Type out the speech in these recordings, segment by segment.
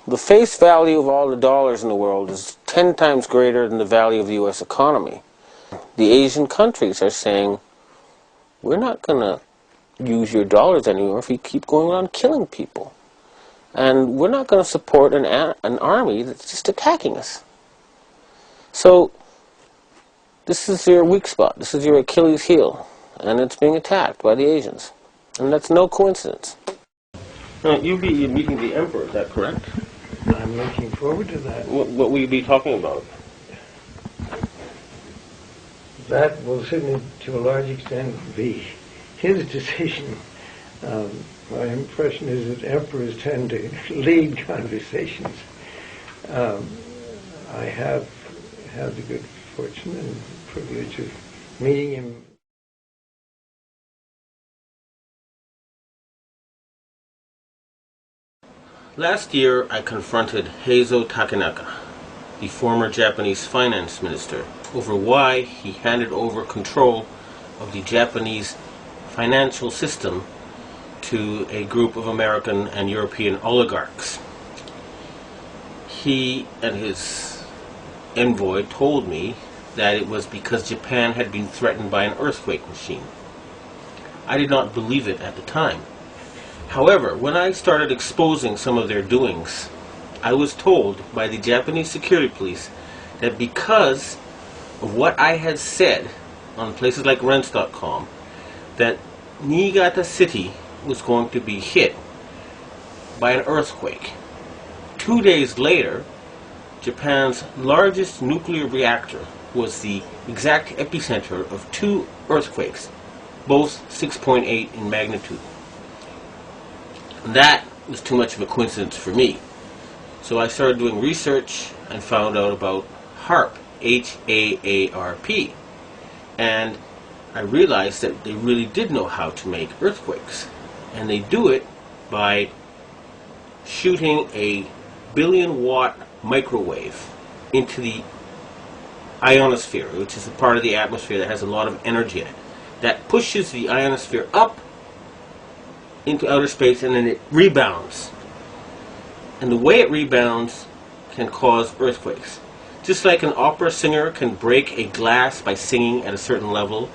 The face value of all the dollars in the world is 10 times greater than the value of the U.S. economy. The Asian countries are saying, we're not going to use your dollars anymore if you keep going on killing people. And we're not going to support an army that's just attacking us. So, this is your weak spot. This is your Achilles heel. And it's being attacked by the Asians. And that's no coincidence. Now, you'll be meeting the Emperor, is that correct? I'm looking forward to that. What will you be talking about? That will certainly, to a large extent, be his decision. My impression is that emperors tend to lead conversations. I have had the good fortune and privilege of meeting him. Last year, I confronted Heizo Takenaka, the former Japanese finance minister, over why he handed over control of the Japanese financial system to a group of American and European oligarchs. He and his envoy told me that it was because Japan had been threatened by an earthquake machine. I did not believe it at the time. However, when I started exposing some of their doings, I was told by the Japanese security police that because of what I had said on places like Rents.com, that Niigata City was going to be hit by an earthquake. 2 days later, Japan's largest nuclear reactor was the exact epicenter of 2 earthquakes, both 6.8 in magnitude. That was too much of a coincidence for me. So I started doing research and found out about HAARP, H-A-A-R-P. And I realized that they really did know how to make earthquakes. And they do it by shooting a billion-watt microwave into the ionosphere, which is a part of the atmosphere that has a lot of energy in it. That pushes the ionosphere up into outer space, and then it rebounds. And the way it rebounds can cause earthquakes. Just like an opera singer can break a glass by singing at a certain level,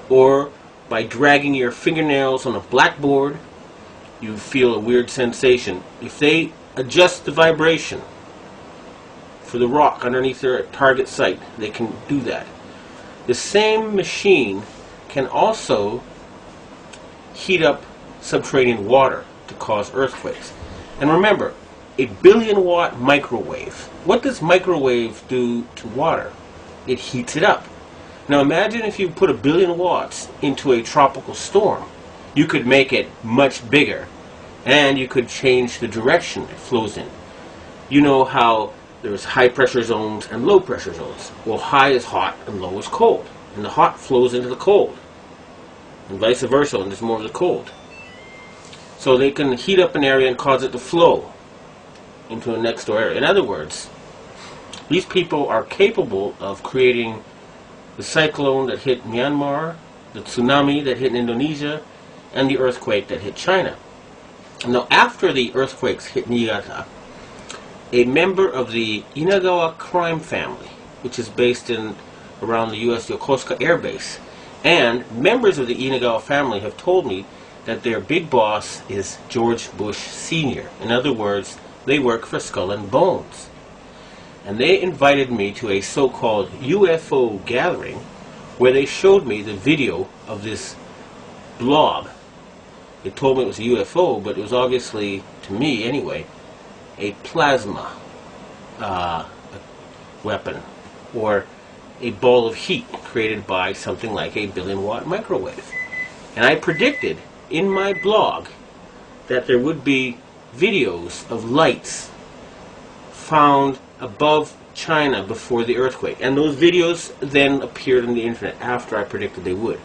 or by dragging your fingernails on a blackboard, you feel a weird sensation. If they adjust the vibration for the rock underneath their target site, they can do that. The same machine can also heat up subterranean water to cause earthquakes. And remember, a billion-watt microwave. What does microwave do to water? It heats it up. Now imagine if you put 1 billion watts into a tropical storm. You could make it much bigger, and you could change the direction it flows in. You know how there's high pressure zones and low pressure zones. Well, high is hot and low is cold. And the hot flows into the cold. And vice versa, and there's more of the cold. So they can heat up an area and cause it to flow into a next door area. In other words, these people are capable of creating the cyclone that hit Myanmar, the tsunami that hit Indonesia, and the earthquake that hit China. Now, after the earthquakes hit Niigata, a member of the Inagawa crime family, which is based in around the U.S. Yokosuka Air Base, and members of the Inagawa family have told me that their big boss is George Bush Sr. In other words, they work for Skull and Bones. And they invited me to a so-called UFO gathering where they showed me the video of this blob. They told me it was a UFO, but it was obviously, to me anyway, a plasma weapon, or a ball of heat created by something like a billion-watt microwave. And I predicted in my blog that there would be videos of lights found above China before the earthquake. And those videos then appeared on the internet after I predicted they would.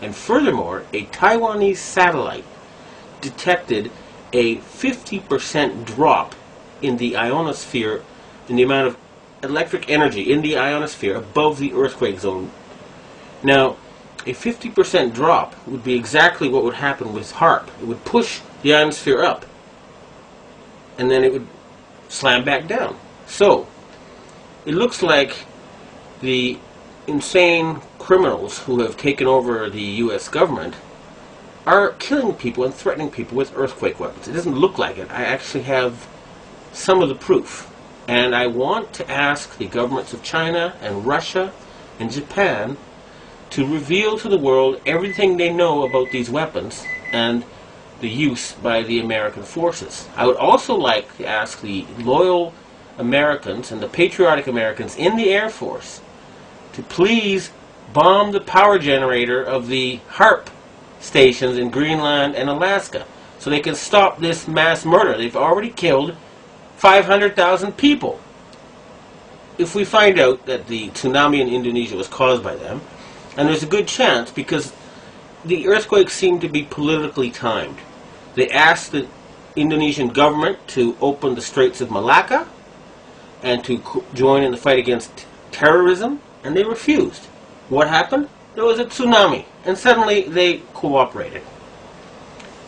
And furthermore, a Taiwanese satellite detected a 50% drop in the ionosphere, in the amount of electric energy in the ionosphere above the earthquake zone. Now, a 50% drop would be exactly what would happen with HAARP. It would push the ionosphere up, and then it would slam back down. So, it looks like the insane criminals who have taken over the U.S. government are killing people and threatening people with earthquake weapons. It doesn't look like it. I actually have some of the proof. And I want to ask the governments of China and Russia and Japan to reveal to the world everything they know about these weapons and the use by the American forces. I would also like to ask the loyal Americans and the patriotic Americans in the Air Force to please bomb the power generator of the HARP stations in Greenland and Alaska so they can stop this mass murder. They've already killed 500,000 people. If we find out that the tsunami in Indonesia was caused by them, and there's a good chance because the earthquakes seem to be politically timed. They asked the Indonesian government to open the Straits of Malacca and to join in the fight against terrorism, and they refused. What happened? There was a tsunami, and suddenly they cooperated.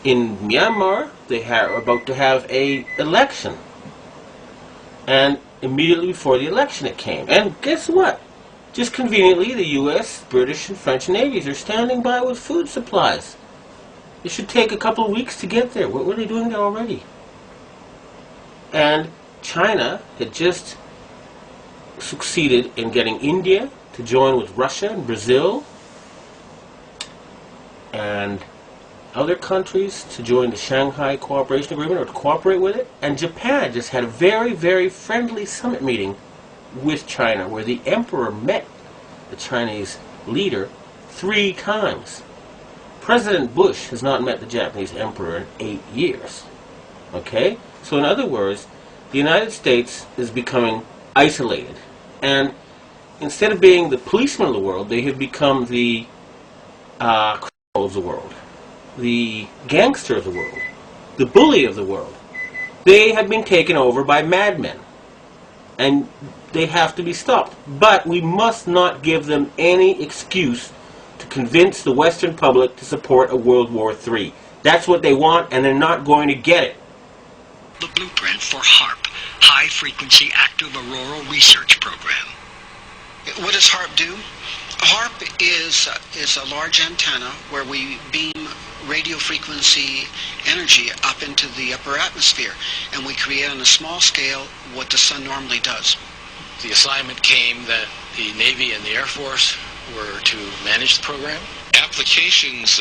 In Myanmar, they are about to have an election. And immediately before the election it came. And guess what? Just conveniently, the U.S., British, and French navies are standing by with food supplies. It should take a couple of weeks to get there. What were they doing there already? And China had just succeeded in getting India to join with Russia and Brazil and other countries to join the Shanghai Cooperation Agreement or to cooperate with it. And Japan just had a very, very friendly summit meeting with China where the emperor met the Chinese leader 3 times. President Bush has not met the Japanese emperor in 8 years. Okay? So in other words, the United States is becoming isolated. And instead of being the policeman of the world, they have become the criminal of the world, the gangster of the world, the bully of the world. They have been taken over by madmen. And they have to be stopped. But we must not give them any excuse to convince the Western public to support a World War III. That's what they want, and they're not going to get it. The blueprint for HARP, High Frequency Active Auroral Research Program. What does HARP do? HARP is a large antenna where we beam radio frequency energy up into the upper atmosphere, and we create on a small scale what the sun normally does. The assignment came that the Navy and the Air Force were to manage the program. Applications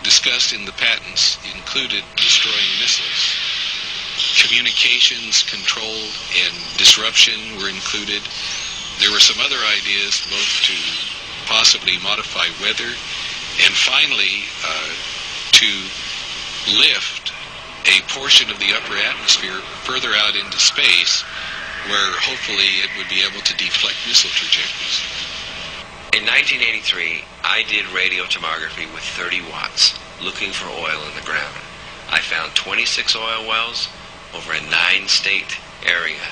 discussed in the patents included destroying missiles. Communications control and disruption were included. There were some other ideas both to possibly modify weather and finally to lift a portion of the upper atmosphere further out into space where hopefully it would be able to deflect missile trajectories. In 1983, I did radio tomography with 30 watts looking for oil in the ground. I found 26 oil wells over a 9-state area,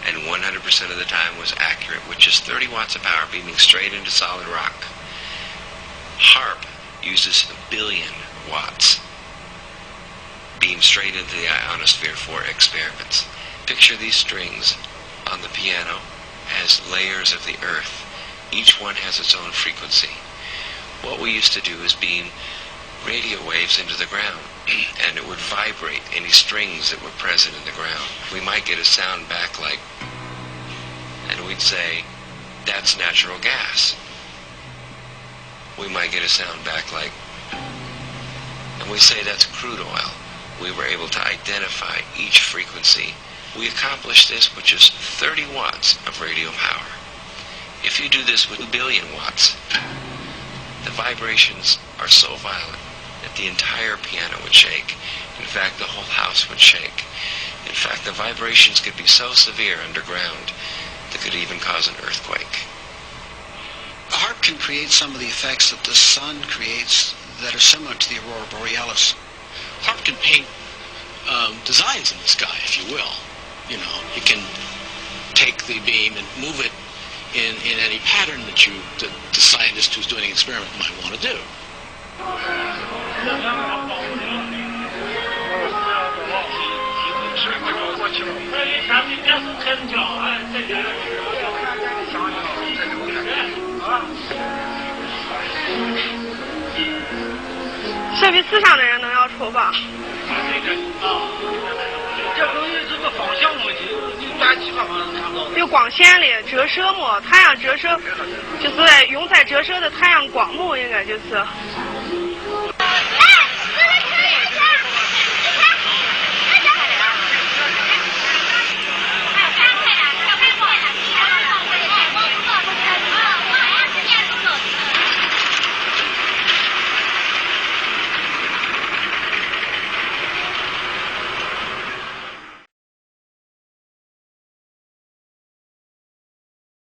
and 100% of the time was accurate, with just 30 watts of power beaming straight into solid rock. HARP uses 1 billion watts beamed straight into the ionosphere for experiments. Picture these strings on the piano as layers of the earth. Each one has its own frequency. What we used to do is beam radio waves into the ground, and it would vibrate any strings that were present in the ground. We might get a sound back like, and we'd say, that's natural gas. We might get a sound back like, and we say that's crude oil. We were able to identify each frequency. We accomplished this with just 30 watts of radio power. If you do this with 1 billion watts, the vibrations are so violent that the entire piano would shake. In fact, the whole house would shake. In fact, the vibrations could be so severe underground that could even cause an earthquake. HARP can create some of the effects that the sun creates that are similar to the aurora borealis. HARP can paint designs in the sky, if you will. You know, you can take the beam and move it in any pattern that the scientist who's doing an experiment might want to do. 设备思想的人能要抽吧？这东西是个方向问题，你短期方法看到。有光线的折射膜，太阳折射就是用在折射的太阳光幕，应该就是。